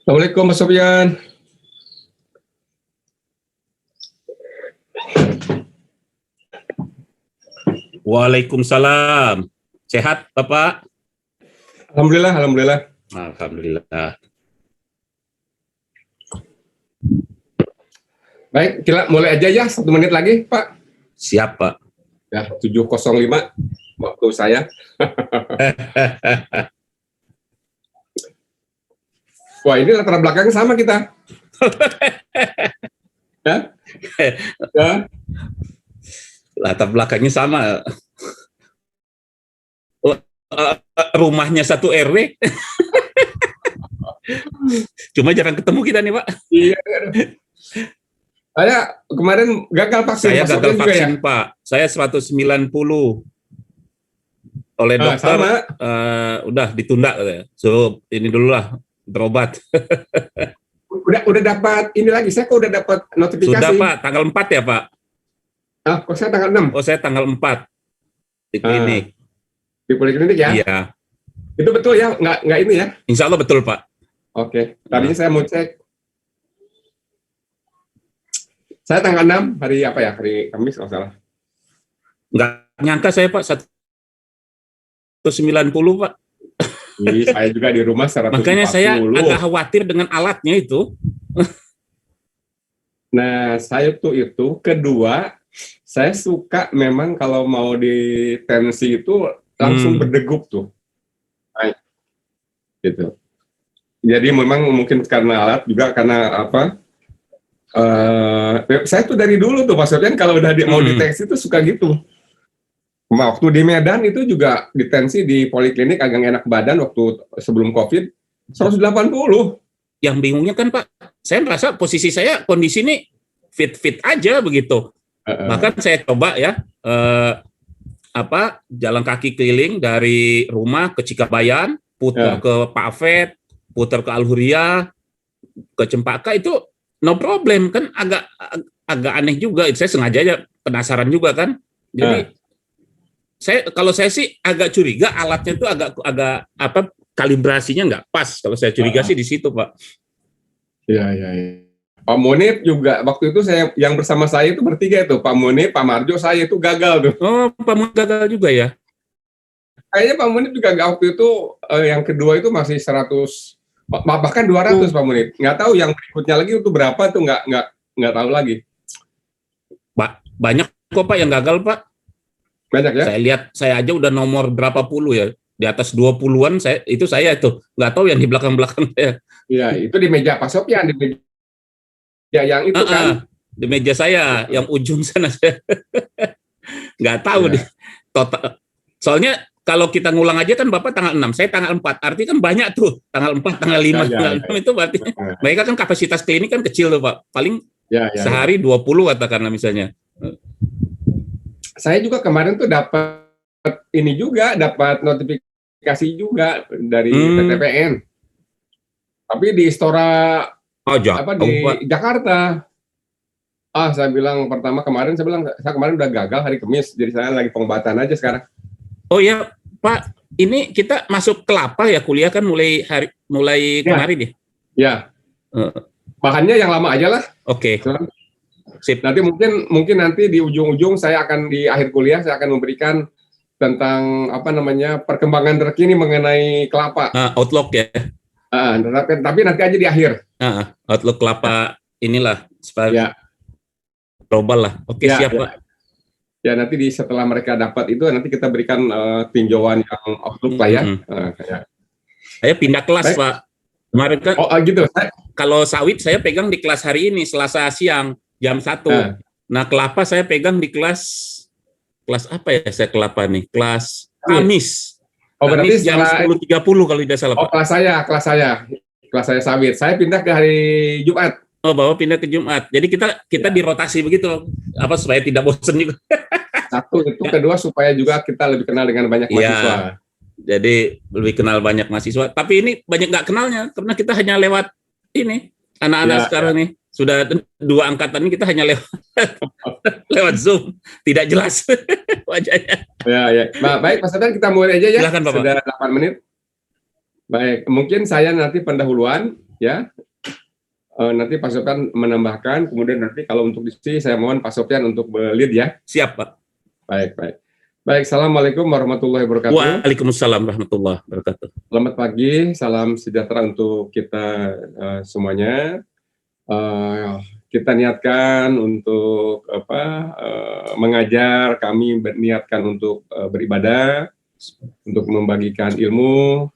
Assalamualaikum Mas Sofyan. Waalaikumsalam. Sehat, Bapak? Alhamdulillah, alhamdulillah. Alhamdulillah. Baik, kita mulai aja ya, 1 menit lagi, Pak. Siap, Pak. Ya, 7.05 waktu saya. Wah, ini latar belakang sama kita. Ya? Ya. Latar belakangnya sama. Rumahnya satu RW. Cuma jarang ketemu kita nih, Pak. Iya. Saya kemarin gagal vaksin. Saya gagal vaksin, ya? Pak. Saya 190. Oleh dokter, udah ditunda. So, ini dulu lah, berobat. Udah dapat ini lagi, saya kok udah dapat notifikasi. Sudah, Pak. Tanggal 4 ya, Pak? Ah, kok saya tanggal 6? Oh, saya tanggal 4. Di klinik. Di poliklinik ya? Iya. Itu betul ya? Nggak ini ya? Insya Allah betul, Pak. Oke. Tadinya saya mau cek. Saya tanggal 6, hari apa ya? Hari Kamis, kalau salah. Nggak nyangka saya, Pak. 190, Pak. Saya juga di rumah 140. Makanya saya agak khawatir dengan alatnya itu. Nah, saya tuh itu kedua, saya suka memang kalau mau di tensi itu langsung berdegup tuh. Nah, gitu. Jadi memang mungkin karena alat juga karena apa? Saya tuh dari dulu tuh Pak Sofyan kalau udah mau deteksi itu suka gitu. Waktu di Medan itu juga detensi di poliklinik agak enak badan waktu sebelum COVID 180. Yang bingungnya kan Pak, saya merasa posisi saya kondisi ini fit aja begitu. Bahkan saya coba ya jalan kaki keliling dari rumah ke Cikabayan, putar ke Pafet, putar ke Alhuria, ke Cempaka itu no problem kan, agak aneh juga. Saya sengaja aja penasaran juga kan. Jadi kalau saya sih agak curiga alatnya itu agak kalibrasinya nggak pas. Kalau saya curiga sih di situ, Pak. Iya. Pak Munib juga waktu itu yang bersama saya itu bertiga itu, Pak Munib, Pak Marjo, saya itu gagal tuh. Oh, Pak Munib gagal juga ya? Kayaknya Pak Munib juga waktu itu yang kedua itu masih 100, bahkan 200 Pak Munib. Nggak tahu yang berikutnya lagi itu berapa tuh nggak tahu lagi. Pak, banyak kok Pak yang gagal Pak. Banyak ya? Saya lihat saya aja udah nomor berapa puluh ya, di atas 20-an saya itu nggak tahu yang di belakang-belakang saya. Iya, itu di meja Pak Sofyan, di meja yang itu kan. Di meja saya, yang ujung sana saya nggak tahu deh total. Soalnya kalau kita ngulang aja kan Bapak tanggal 6, saya tanggal 4, artinya kan banyak tuh, tanggal 4, tanggal 5, tanggal 6 itu berarti mereka kan kapasitas klinik kan kecil tuh Pak, paling sehari 20 katakanlah misalnya. Saya juga kemarin tuh dapat notifikasi juga dari PTPN. Tapi di Istora di Jakarta. Saya bilang kemarin saya kemarin udah gagal hari Kamis, jadi saya lagi pengobatan aja sekarang. Oh ya, Pak, ini kita masuk Kelapa ya, kuliah kan mulai kemarin ya? Ya. Bahannya yang lama aja lah. Oke. Sip. Nanti mungkin nanti di ujung-ujung di akhir kuliah saya akan memberikan tentang perkembangan terkini mengenai kelapa. Outlook ya. Tapi nanti aja di akhir. Outlook kelapa inilah supaya global lah. Oke, siap Pak. Ya nanti setelah mereka dapat itu nanti kita berikan tinjauan yang outlook lah ya. Saya pindah kelas Pak. Kemarin kan. Gitu. Kalau sawit saya pegang di kelas hari ini Selasa siang. Jam 1. Nah, kelapa saya pegang di kelas apa ya saya kelapa nih? Kelas Kamis. Berarti jam 10.30 kalau tidak salah. Kelas saya sawit. Saya pindah ke hari Jumat. Oh, Bapak pindah ke Jumat. Jadi kita dirotasi begitu, supaya tidak bosan juga. Satu itu, kedua supaya juga kita lebih kenal dengan banyak mahasiswa. Jadi lebih kenal banyak mahasiswa. Tapi ini banyak nggak kenalnya karena kita hanya lewat ini. Anak-anak sekarang nih sudah 2 angkatan ini kita hanya lewat Zoom, tidak jelas wajahnya. Ya. Baik, Pak Sedan, kita mulai aja ya. Silakan, Bapak. Sudah 8 menit. Baik, mungkin saya nanti pendahuluan ya. Nanti Pak Sofyan menambahkan, kemudian nanti kalau untuk diskusi saya mohon Pak Sofyan untuk lead ya. Siap, Pak. Baik. Assalamualaikum warahmatullahi wabarakatuh. Waalaikumsalam warahmatullahi wabarakatuh. Selamat pagi, salam sejahtera untuk kita semuanya. Kita niatkan untuk mengajar, kami niatkan untuk beribadah, untuk membagikan ilmu.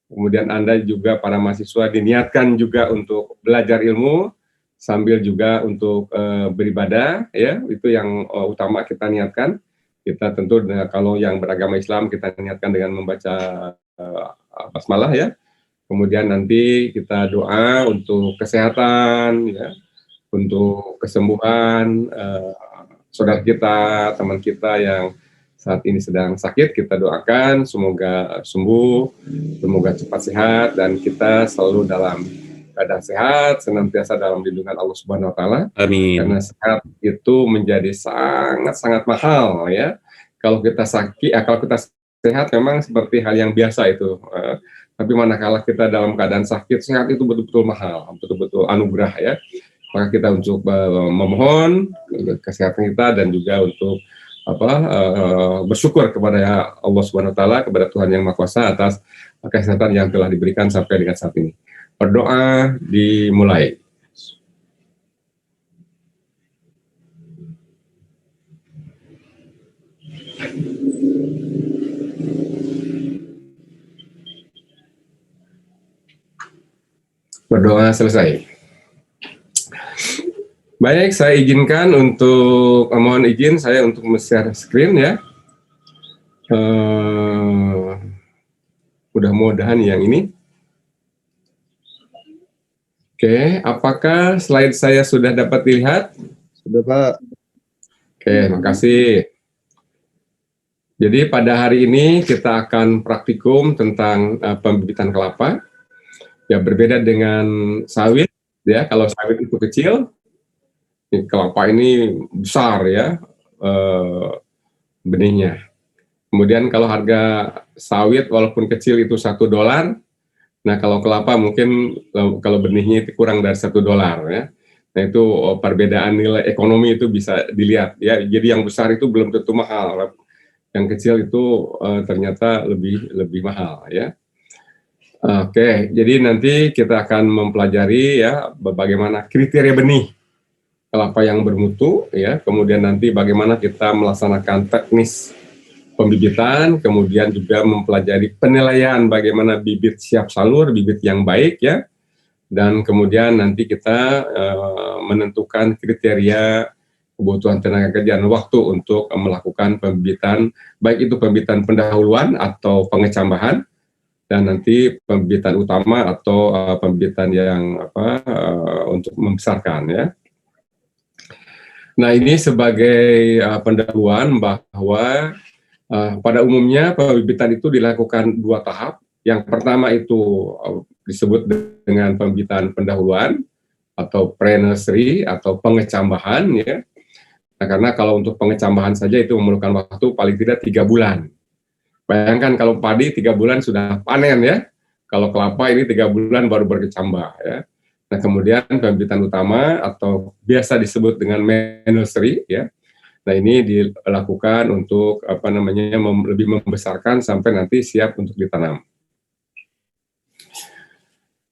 Kemudian Anda juga para mahasiswa diniatkan juga untuk belajar ilmu sambil juga untuk beribadah, ya itu yang utama kita niatkan. Kita tentu kalau yang beragama Islam kita niatkan dengan membaca basmalah ya. Kemudian nanti kita doa untuk kesehatan, ya, untuk kesembuhan saudara kita, teman kita yang saat ini sedang sakit, kita doakan semoga sembuh, semoga cepat sehat, dan kita selalu dalam keadaan sehat, senantiasa dalam lindungan Allah Subhanahu Wa Taala. Amin. Karena sehat itu menjadi sangat mahal ya. Kalau kita sakit, kalau kita sehat memang seperti hal yang biasa itu. Tapi manakala kita dalam keadaan sakit, sehat itu betul-betul mahal, betul-betul anugerah ya. Maka kita untuk memohon kesehatan kita dan juga untuk bersyukur kepada Allah Subhanahu Wa Taala, kepada Tuhan Yang Maha Kuasa atas kesehatan yang telah diberikan sampai dengan saat ini. Berdoa dimulai. Berdoa selesai. Baik, saya izinkan untuk mohon izin saya untuk share screen ya. Mudah-mudahan yang ini. Oke, apakah slide saya sudah dapat dilihat? Sudah, Pak. Oke, makasih. Jadi pada hari ini kita akan praktikum tentang pembibitan kelapa. Ya, berbeda dengan sawit ya. Kalau sawit itu kecil, kelapa ini besar ya benihnya. Kemudian kalau harga sawit walaupun kecil itu $1, nah kalau kelapa mungkin kalau benihnya itu kurang dari $1 ya. Nah itu perbedaan nilai ekonomi itu bisa dilihat ya. Jadi yang besar itu belum tentu mahal, yang kecil itu ternyata lebih mahal ya. Oke, jadi nanti kita akan mempelajari ya bagaimana kriteria benih kelapa yang bermutu ya, kemudian nanti bagaimana kita melaksanakan teknis pembibitan, kemudian juga mempelajari penilaian bagaimana bibit siap salur, bibit yang baik ya, dan kemudian nanti kita menentukan kriteria kebutuhan tenaga kerja dan waktu untuk melakukan pembibitan, baik itu pembibitan pendahuluan atau pengecambahan, dan nanti pembibitan utama atau pembibitan yang untuk membesarkan ya. Nah ini sebagai pendahuluan bahwa pada umumnya pembibitan itu dilakukan 2 tahap. Yang pertama itu disebut dengan pembibitan pendahuluan atau pre-nursery atau pengecambahan ya. Nah karena kalau untuk pengecambahan saja itu memerlukan waktu paling tidak 3 bulan. Bayangkan kalau padi 3 bulan sudah panen ya. Kalau kelapa ini 3 bulan baru berkecambah ya. Nah, kemudian pembibitan utama atau biasa disebut dengan nursery ya. Nah, ini dilakukan untuk lebih membesarkan sampai nanti siap untuk ditanam.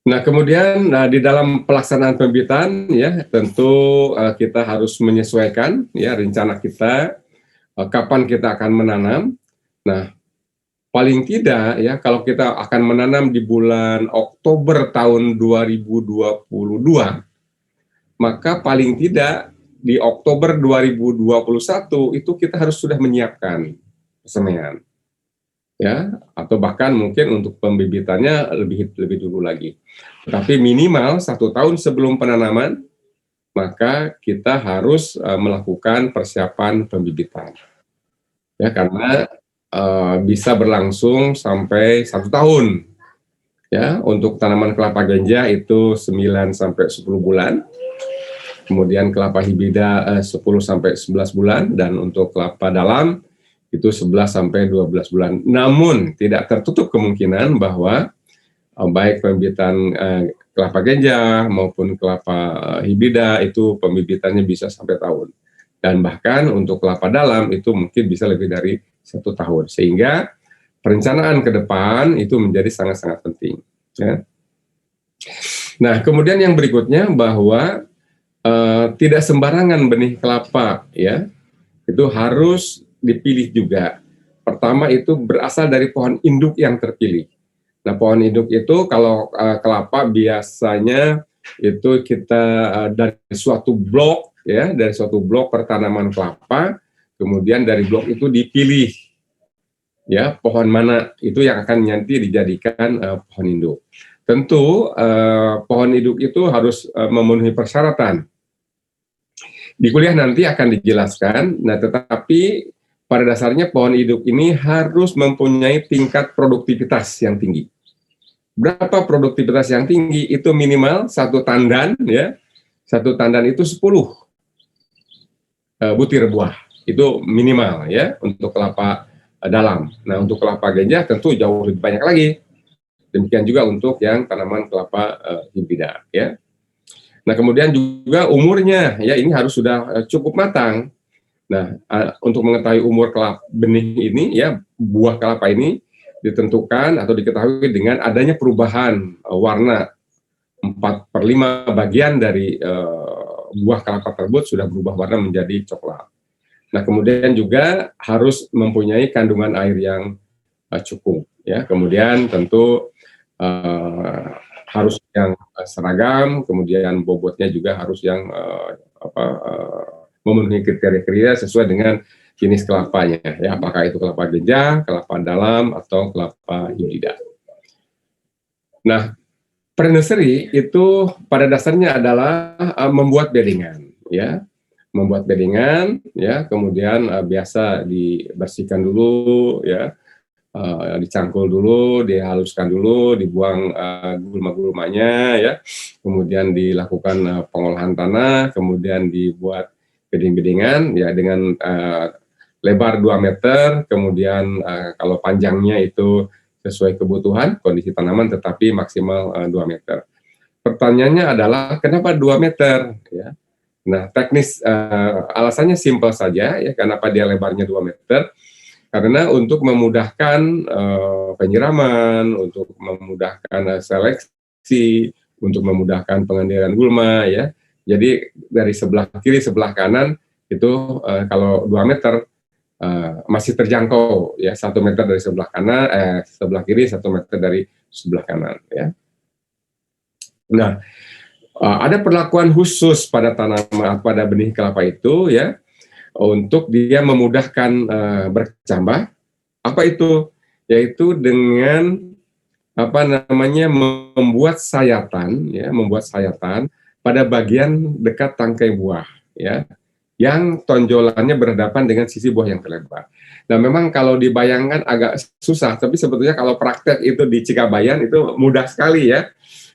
Nah, kemudian di dalam pelaksanaan pembibitan ya, tentu kita harus menyesuaikan ya rencana kita kapan kita akan menanam. Nah, paling tidak ya kalau kita akan menanam di bulan Oktober tahun 2022, maka paling tidak di Oktober 2021 itu kita harus sudah menyiapkan persemaian. Ya, atau bahkan mungkin untuk pembibitannya lebih dulu lagi. Tapi minimal 1 tahun sebelum penanaman maka kita harus melakukan persiapan pembibitan. Ya, karena bisa berlangsung sampai 1 tahun. Ya, untuk tanaman kelapa ganja itu 9 sampai 10 bulan. Kemudian kelapa hibida 10 sampai 11 bulan, dan untuk kelapa dalam itu 11 sampai 12 bulan. Namun tidak tertutup kemungkinan bahwa baik pembibitan kelapa ganja maupun kelapa hibida itu pembibitannya bisa sampai tahun. Dan bahkan untuk kelapa dalam itu mungkin bisa lebih dari 1 tahun. Sehingga perencanaan ke depan itu menjadi sangat-sangat penting. Ya. Nah, kemudian yang berikutnya bahwa tidak sembarangan benih kelapa, ya, itu harus dipilih juga. Pertama itu berasal dari pohon induk yang terpilih. Nah, pohon induk itu kalau kelapa biasanya itu kita dari suatu blok, ya, dari suatu blok pertanaman kelapa, kemudian dari blok itu dipilih, ya, pohon mana itu yang akan nanti dijadikan pohon induk. Tentu pohon induk itu harus memenuhi persyaratan. Di kuliah nanti akan dijelaskan. Nah, tetapi pada dasarnya pohon induk ini harus mempunyai tingkat produktivitas yang tinggi. Berapa produktivitas yang tinggi? Itu minimal 1 tandan, ya. 1 tandan itu 10 butir buah. Itu minimal, ya, untuk kelapa dalam. Nah, untuk kelapa ganja tentu jauh lebih banyak lagi. Demikian juga untuk yang tanaman kelapa hibida, ya. Nah, kemudian juga umurnya, ya, ini harus sudah cukup matang. Nah, untuk mengetahui umur kelapa benih ini, ya, buah kelapa ini ditentukan atau diketahui dengan adanya perubahan warna. 4/5 bagian dari buah kelapa tersebut sudah berubah warna menjadi coklat. Nah, kemudian juga harus mempunyai kandungan air yang cukup, ya. Kemudian tentu harus yang seragam, kemudian bobotnya juga harus yang memenuhi kriteria sesuai dengan jenis kelapanya, ya, apakah itu kelapa ganja, kelapa dalam, atau kelapa hibida. Nah, pre-nursery itu pada dasarnya adalah membuat beddingan, ya, membuat beddingan, ya, kemudian biasa dibersihkan dulu, ya, dicangkul dulu, dihaluskan dulu, dibuang gulma-gulmanya, ya, kemudian dilakukan pengolahan tanah, kemudian dibuat bedding-beddingan, ya, dengan lebar 2 meter, kemudian kalau panjangnya itu sesuai kebutuhan kondisi tanaman, tetapi maksimal 2 meter. Pertanyaannya adalah kenapa 2 meter? Ya. Nah, teknis alasannya simpel saja, ya, kenapa dia lebarnya 2 meter? Karena untuk memudahkan penyiraman, untuk memudahkan seleksi, untuk memudahkan pengendalian gulma, ya. Jadi dari sebelah kiri, sebelah kanan itu kalau 2 meter masih terjangkau, ya, 1 meter dari sebelah kanan, sebelah kiri, 1 meter dari sebelah kanan, ya. Nah, ada perlakuan khusus pada tanaman, pada benih kelapa itu, ya, untuk dia memudahkan berkecambah. Apa itu? Yaitu dengan membuat sayatan, ya, membuat sayatan pada bagian dekat tangkai buah, ya, yang tonjolannya berhadapan dengan sisi buah yang terlebar. Nah, memang kalau dibayangkan agak susah, tapi sebetulnya kalau praktek itu di Cikabayan itu mudah sekali, ya.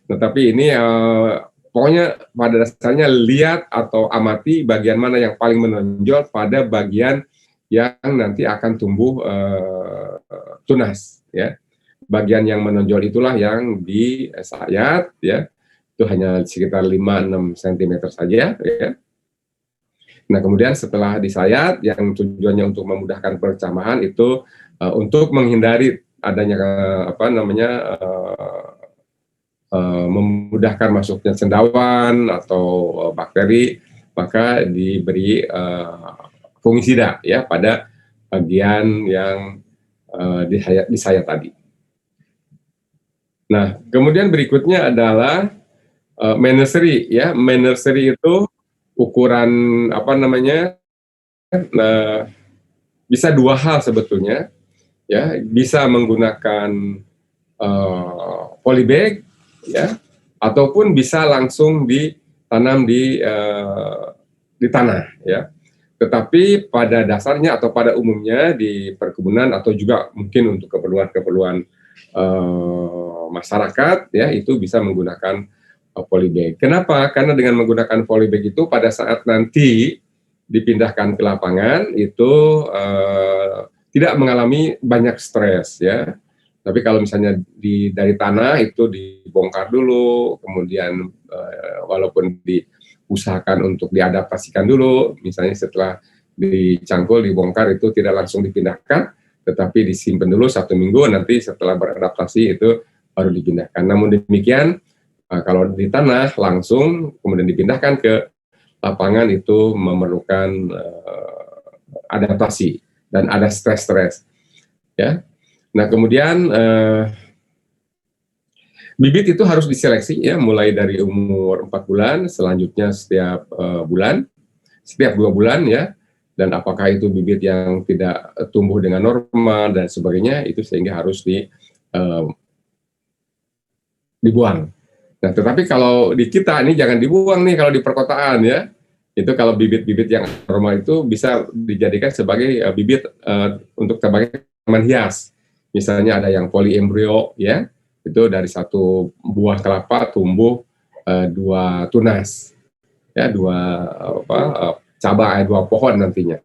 Tetapi ini pokoknya pada dasarnya lihat atau amati bagian mana yang paling menonjol pada bagian yang nanti akan tumbuh tunas, ya. Bagian yang menonjol itulah yang disayat, ya. Itu hanya sekitar 5-6 cm saja, ya. Nah, kemudian setelah disayat, yang tujuannya untuk memudahkan percambahan itu untuk menghindari adanya memudahkan masuknya cendawan atau bakteri, maka diberi fungisida, ya, pada bagian yang disayat tadi. Nah, kemudian berikutnya adalah nursery, ya. Nursery itu ukuran bisa 2 hal sebetulnya, ya, bisa menggunakan polybag, ya, ataupun bisa langsung di tanam di tanah, ya. Tetapi pada dasarnya atau pada umumnya di perkebunan atau juga mungkin untuk keperluan-keperluan masyarakat, ya, itu bisa menggunakan polybag. Kenapa? Karena dengan menggunakan polybag itu pada saat nanti dipindahkan ke lapangan itu tidak mengalami banyak stres, ya. Tapi kalau misalnya dari tanah itu dibongkar dulu, kemudian walaupun diusahakan untuk diadaptasikan dulu, misalnya setelah dicangkul, dibongkar itu tidak langsung dipindahkan, tetapi disimpan dulu 1 minggu, nanti setelah beradaptasi itu baru dipindahkan. Namun demikian, kalau di tanah langsung kemudian dipindahkan ke lapangan itu memerlukan adaptasi dan ada stres-stres, ya. Nah, kemudian bibit itu harus diseleksi, ya, mulai dari umur 4 bulan, selanjutnya setiap bulan, setiap 2 bulan, ya. Dan apakah itu bibit yang tidak tumbuh dengan normal dan sebagainya, itu sehingga harus dibuang. Nah, tetapi kalau di kita ini jangan dibuang nih kalau di perkotaan, ya. Itu kalau bibit-bibit yang normal itu bisa dijadikan sebagai bibit untuk sebagai tanaman hias. Misalnya ada yang polyembrio, ya, itu dari 1 buah kelapa tumbuh 2 tunas, ya, 2 cabang, 2 pohon nantinya.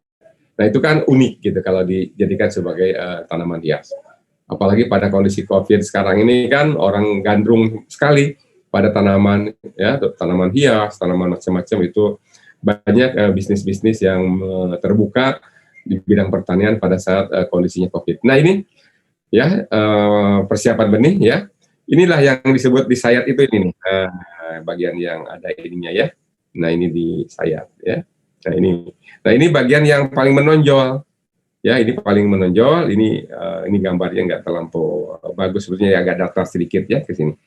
Nah, itu kan unik gitu kalau dijadikan sebagai tanaman hias. Apalagi pada kondisi COVID sekarang ini kan orang gandrung sekali pada tanaman, ya, tanaman hias, tanaman macam-macam itu. Banyak bisnis-bisnis yang terbuka di bidang pertanian pada saat kondisinya COVID. Nah, ini, ya, persiapan benih, ya. Inilah yang disebut disayat itu ini nih, bagian yang ada ininya, ya. Nah, ini disayat, ya. Nah, ini bagian yang paling menonjol, ya. Ini paling menonjol. Ini gambarnya nggak terlampau bagus, sebetulnya agak datar sedikit, ya, ke sini.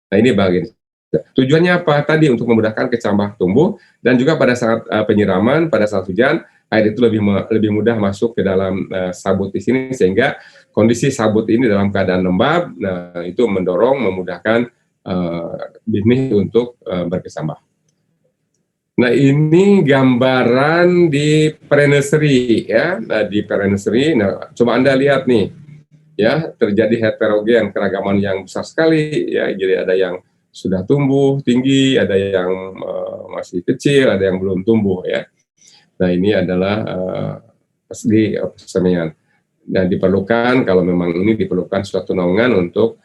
Nah, ini bagian. Tujuannya apa? Tadi untuk memudahkan kecambah tumbuh dan juga pada saat penyiraman, pada saat hujan, air itu lebih mudah masuk ke dalam sabut di sini sehingga kondisi sabut ini dalam keadaan lembab. Nah, itu memudahkan benih untuk berkecambah. Nah, ini gambaran di pre-nursery, ya. Nah, di pre-nursery, nah, coba Anda lihat nih, ya, terjadi heterogen, keragaman yang besar sekali, ya. Jadi ada yang sudah tumbuh tinggi, ada yang masih kecil, ada yang belum tumbuh, ya. Nah, ini adalah persemian. Dan diperlukan, kalau memang ini diperlukan suatu naungan untuk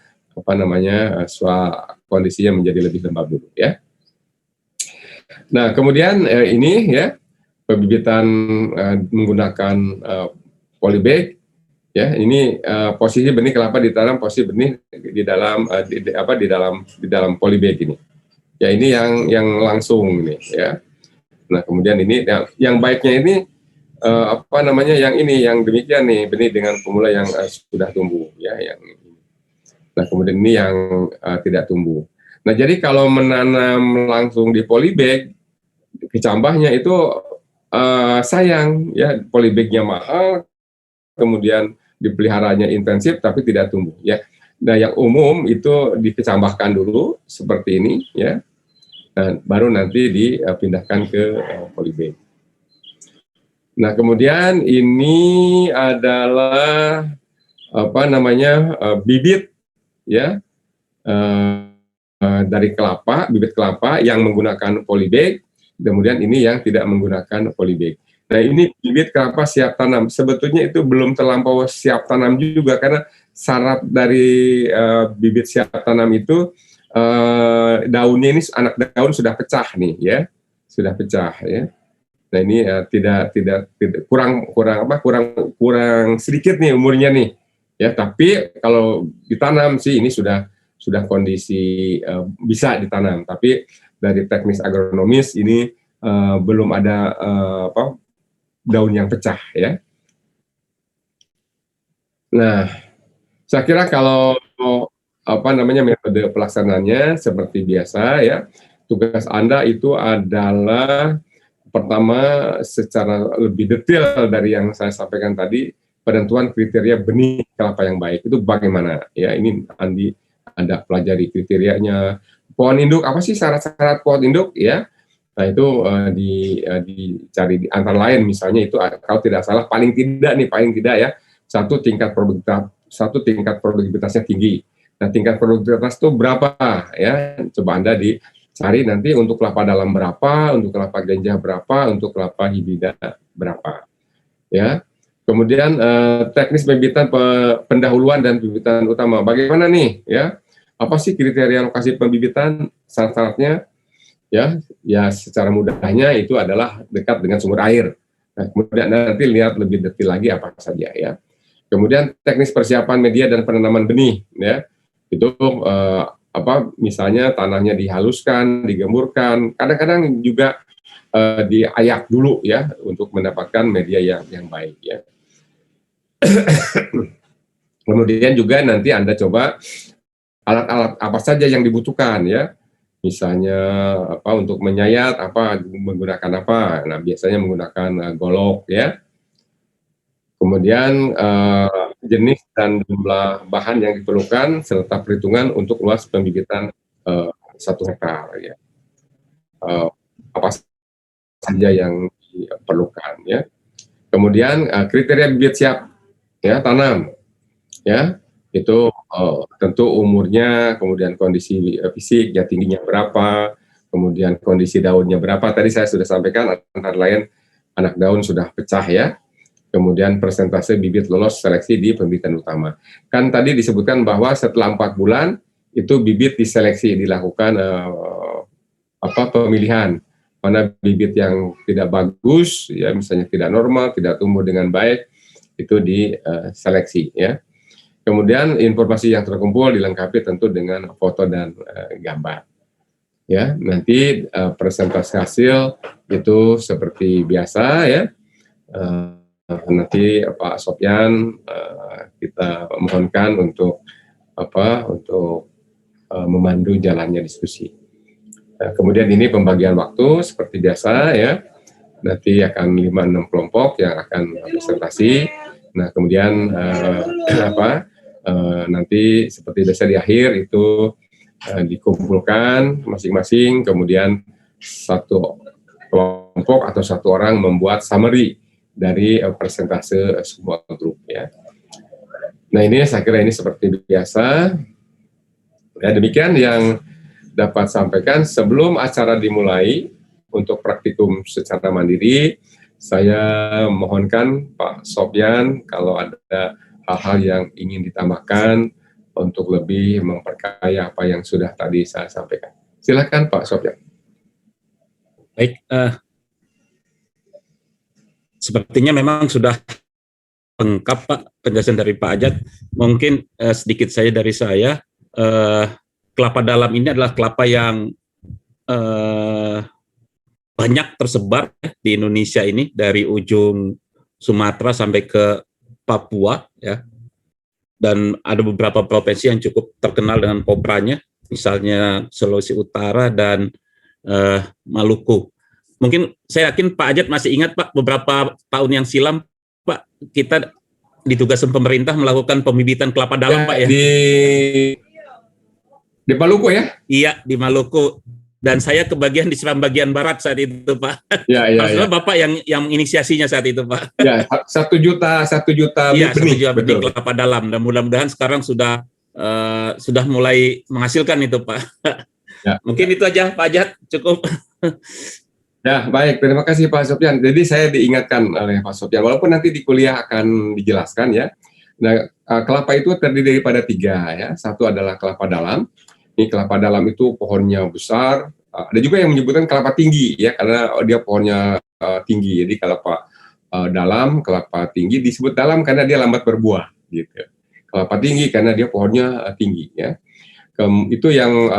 kondisinya menjadi lebih lembab dulu, ya. Nah, kemudian ini, ya, pembibitan menggunakan polybag. Ya, ini posisi benih kelapa ditanam, posisi benih di dalam polybag ini. Ya, ini yang langsung ini, ya. Nah, kemudian ini yang baiknya ini yang demikian nih, benih dengan pemula yang sudah tumbuh, ya, yang ini. Nah, kemudian ini yang tidak tumbuh. Nah, jadi kalau menanam langsung di polybag, kecambahnya itu sayang, ya, polybagnya mahal, kemudian dipeliharanya intensif tapi tidak tumbuh, ya. Nah, yang umum itu dikecambahkan dulu seperti ini, ya. Nah, baru nanti dipindahkan ke polybag. Nah, kemudian ini adalah bibit, ya, dari kelapa, bibit kelapa yang menggunakan polybag. Kemudian ini yang tidak menggunakan polybag. Nah, ini bibit kelapa siap tanam. Sebetulnya itu belum terlampau siap tanam juga, karena syarat dari bibit siap tanam itu daunnya ini, anak daun sudah pecah nih, ya, sudah pecah, ya. Nah, ini tidak kurang sedikit nih umurnya nih, ya. Tapi kalau ditanam sih ini sudah kondisi bisa ditanam. Tapi dari teknis agronomis ini belum ada daun yang pecah, ya. Nah, saya kira kalau metode pelaksanaannya seperti biasa, ya. Tugas Anda itu adalah pertama secara lebih detail dari yang saya sampaikan tadi, penentuan kriteria benih kelapa yang baik itu bagaimana, ya. Ini Anda pelajari kriterianya, pohon induk, apa sih syarat-syarat pohon induk ya? Nah itu dicari di antara lain, misalnya itu kalau tidak salah paling tidak ya satu tingkat produktivitasnya tinggi. Nah tingkat produktivitas itu berapa ya? Coba Anda dicari nanti untuk kelapa dalam berapa, untuk kelapa ganja berapa, untuk kelapa hibrida berapa ya. Kemudian teknis pembibitan pendahuluan dan pembibitan utama. Bagaimana nih ya? Apa sih kriteria lokasi pembibitan? Syarat-syaratnya ya secara mudahnya itu adalah dekat dengan sumber air. Nah, kemudian nanti lihat lebih detail lagi apa saja ya. Kemudian teknis persiapan media dan penanaman benih ya. Itu misalnya tanahnya dihaluskan, digemburkan, kadang-kadang juga diayak dulu ya untuk mendapatkan media yang baik ya. Kemudian juga nanti Anda coba alat-alat apa saja yang dibutuhkan ya. Misalnya untuk menyayat menggunakan apa? Nah, biasanya menggunakan golok ya. Kemudian jenis dan jumlah bahan yang diperlukan serta perhitungan untuk luas pembibitan 1 hektar ya. Apa saja yang diperlukan ya. Kemudian kriteria bibit siap ya tanam ya. Itu tentu umurnya, kemudian kondisi fisik, ya tingginya berapa, kemudian kondisi daunnya berapa. Tadi saya sudah sampaikan antara lain anak daun sudah pecah ya, kemudian persentase bibit lolos seleksi di pembibitan utama. Kan tadi disebutkan bahwa setelah 4 bulan itu bibit diseleksi, dilakukan pemilihan mana bibit yang tidak bagus, ya misalnya tidak normal, tidak tumbuh dengan baik, itu diseleksi ya. Kemudian informasi yang terkumpul dilengkapi tentu dengan foto dan gambar. Ya, nanti presentasi hasil itu seperti biasa ya. Nanti Pak Sopyan kita mohonkan untuk memandu jalannya diskusi. Kemudian ini pembagian waktu seperti biasa ya. Nanti akan 5-6 kelompok yang akan presentasi. Nah, kemudian nanti seperti biasa di akhir itu dikumpulkan masing-masing, kemudian satu kelompok atau satu orang membuat summary dari persentase semua grup ya. Nah ini saya kira ini seperti biasa. Ya, demikian yang dapat sampaikan sebelum acara dimulai. Untuk praktikum secara mandiri, saya mohonkan Pak Sopyan kalau ada hal-hal yang ingin ditambahkan untuk lebih memperkaya apa yang sudah tadi saya sampaikan. Silakan Pak Sopyan. Baik, sepertinya memang sudah lengkap Pak penjelasan dari Pak Ajat. Mungkin sedikit saja dari saya, kelapa dalam ini adalah kelapa yang banyak tersebar di Indonesia ini, dari ujung Sumatera sampai ke Papua ya. Dan ada beberapa provinsi yang cukup terkenal dengan kopranya, misalnya Sulawesi Utara dan Maluku. Mungkin saya yakin Pak Ajat masih ingat Pak, beberapa tahun yang silam Pak, kita ditugaskan pemerintah melakukan pembibitan kelapa dalam Pak ya. Di Maluku ya? Iya, di Maluku. Dan saya kebagian di Seram bagian barat saat itu Pak. Iya. Bapak yang inisiasinya saat itu Pak. Ya, 1 juta iya, benih. 1 juta benih kelapa dalam. Dan mudah-mudahan sekarang sudah mulai menghasilkan itu Pak. Ya. Mungkin itu aja Pak Ajat, cukup. Ya, baik. Terima kasih Pak Sopyan. Jadi saya diingatkan oleh Pak Sopyan, walaupun nanti di kuliah akan dijelaskan ya. Nah, kelapa itu terdiri daripada 3 ya. Satu adalah kelapa dalam. Ini kelapa dalam itu pohonnya besar. Ada juga yang menyebutkan kelapa tinggi ya, karena dia pohonnya tinggi. Jadi kelapa dalam, kelapa tinggi disebut dalam karena dia lambat berbuah gitu. Kelapa tinggi karena dia pohonnya tinggi ya. Itu yang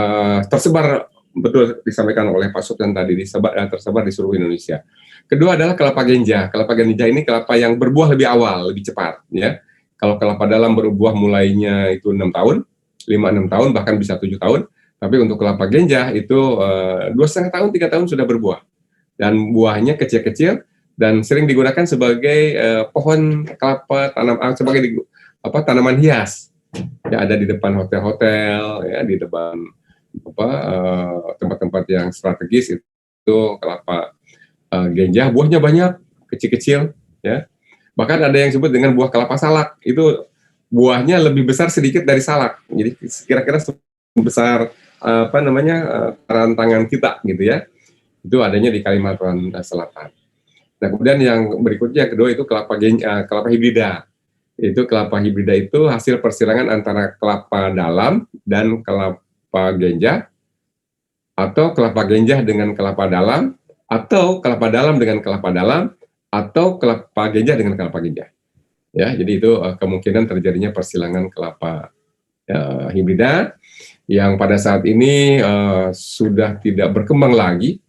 tersebar, betul disampaikan oleh Pak Sopyan tadi, tersebar di seluruh Indonesia. Kedua adalah kelapa ganja. Kelapa ganja ini kelapa yang berbuah lebih awal, lebih cepat ya. Kalau kelapa dalam berbuah mulainya itu 6 tahun, 5-6 tahun, bahkan bisa 7 tahun. Tapi untuk kelapa ganja itu 2,5 tahun, 3 tahun sudah berbuah. Dan buahnya kecil-kecil dan sering digunakan sebagai pohon kelapa sebagai tanaman hias. Ya, ada di depan hotel-hotel, ya, di depan tempat-tempat yang strategis itu kelapa genjah, buahnya banyak, kecil-kecil, ya. Bahkan ada yang disebut dengan buah kelapa salak, itu buahnya lebih besar sedikit dari salak, jadi kira-kira sebesar taran tangan kita, gitu ya. Itu adanya di Kalimantan Selatan. Nah, kemudian yang berikutnya, kedua itu kelapa hibrida. Itu kelapa hibrida itu hasil persilangan antara kelapa dalam dan kelapa genjah, atau kelapa genjah dengan kelapa dalam, atau kelapa dalam dengan kelapa dalam, atau kelapa genjah dengan kelapa genjah. Ya, jadi itu kemungkinan terjadinya persilangan kelapa hibrida yang pada saat ini sudah tidak berkembang lagi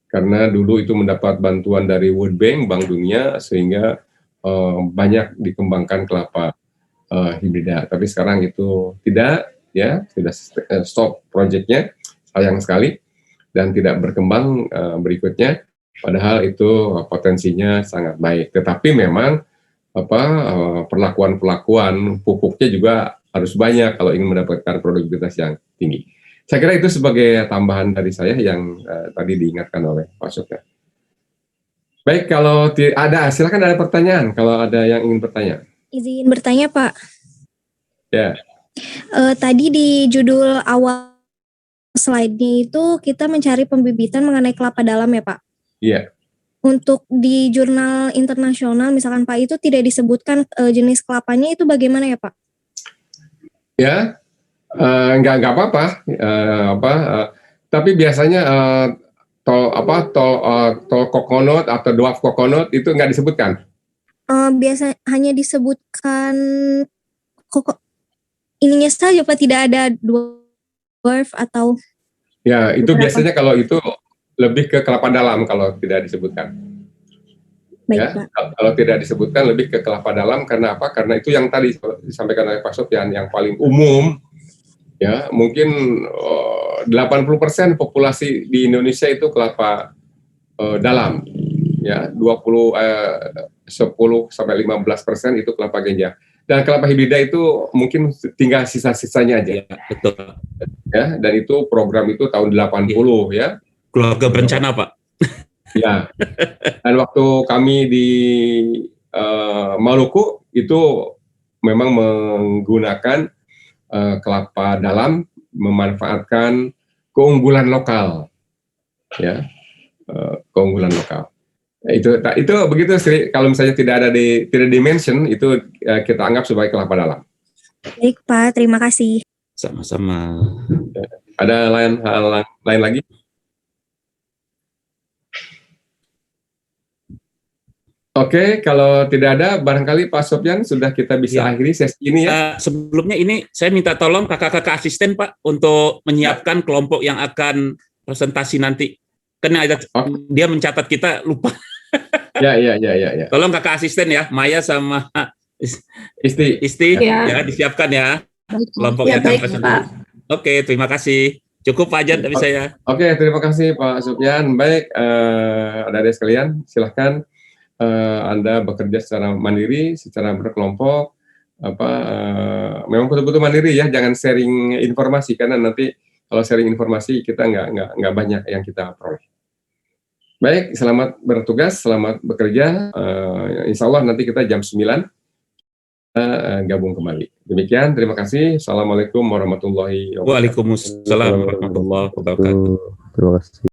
karena dulu itu mendapat bantuan dari World Bank, Bank Dunia, sehingga banyak dikembangkan kelapa hibrida. Tapi sekarang itu tidak, ya, sudah stop proyeknya, sayang sekali, dan tidak berkembang berikutnya. Padahal itu potensinya sangat baik. Tetapi memang perlakuan pupuknya juga harus banyak kalau ingin mendapatkan produktivitas yang tinggi. Saya kira itu sebagai tambahan dari saya yang tadi diingatkan oleh Pak Sofyan. Baik, kalau ada, silakan ada pertanyaan kalau ada yang ingin bertanya. Izin bertanya, Pak. Ya. Tadi di judul awal slide-nya itu kita mencari pembibitan mengenai kelapa dalam ya, Pak? Iya. Untuk di jurnal internasional, misalkan Pak, itu tidak disebutkan jenis kelapanya, itu bagaimana ya, Pak? Ya, nggak apa-apa. Tapi biasanya tol coconut atau dwarf coconut itu nggak disebutkan. Biasa hanya disebutkan ininya saja, Pak, tidak ada dwarf atau. Ya, itu biasanya kalau itu lebih ke kelapa dalam kalau tidak disebutkan. Baik, ya, Pak. Kalau tidak disebutkan lebih ke kelapa dalam, karena apa? Karena itu yang tadi disampaikan oleh Pak Sofyan, yang paling umum, ya, mungkin 80% populasi di Indonesia itu kelapa dalam, ya, 10-15% itu kelapa genjah. Dan kelapa hibrida itu mungkin tinggal sisa-sisanya aja. Ya, betul. Ya, dan itu program itu tahun 80 ya. Keluarga berencana, Pak. Ya. Dan waktu kami di Maluku itu memang menggunakan kelapa dalam, memanfaatkan keunggulan lokal, ya, keunggulan lokal. Itu begitu sih. Kalau misalnya tidak dimention itu kita anggap sebagai kelapa dalam. Baik, Pak, terima kasih. Sama-sama. Ada hal lain lagi? Oke, kalau tidak ada, barangkali Pak Sofyan sudah kita bisa akhiri sesi ini ya. Sebelumnya ini saya minta tolong kakak-kakak asisten, Pak, untuk menyiapkan kelompok yang akan presentasi nanti. Karena dia mencatat, kita lupa. Ya. Tolong kakak asisten ya, Maya sama Isti ya, disiapkan ya kelompok yang akan presentasi. Oke, terima kasih. Cukup Pak Ajat dari saya. Oke, terima kasih Pak Sofyan. Baik, adik-adik sekalian, silahkan Anda bekerja secara mandiri, secara berkelompok, memang betul-betul mandiri ya, jangan sharing informasi, karena nanti kalau sharing informasi kita nggak banyak yang kita peroleh. Baik, selamat bertugas, selamat bekerja. Insya Allah nanti kita jam 9 gabung kembali. Demikian, terima kasih. Assalamualaikum warahmatullahi wabarakatuh. Waalaikumsalam warahmatullahi wabarakatuh. Terima kasih.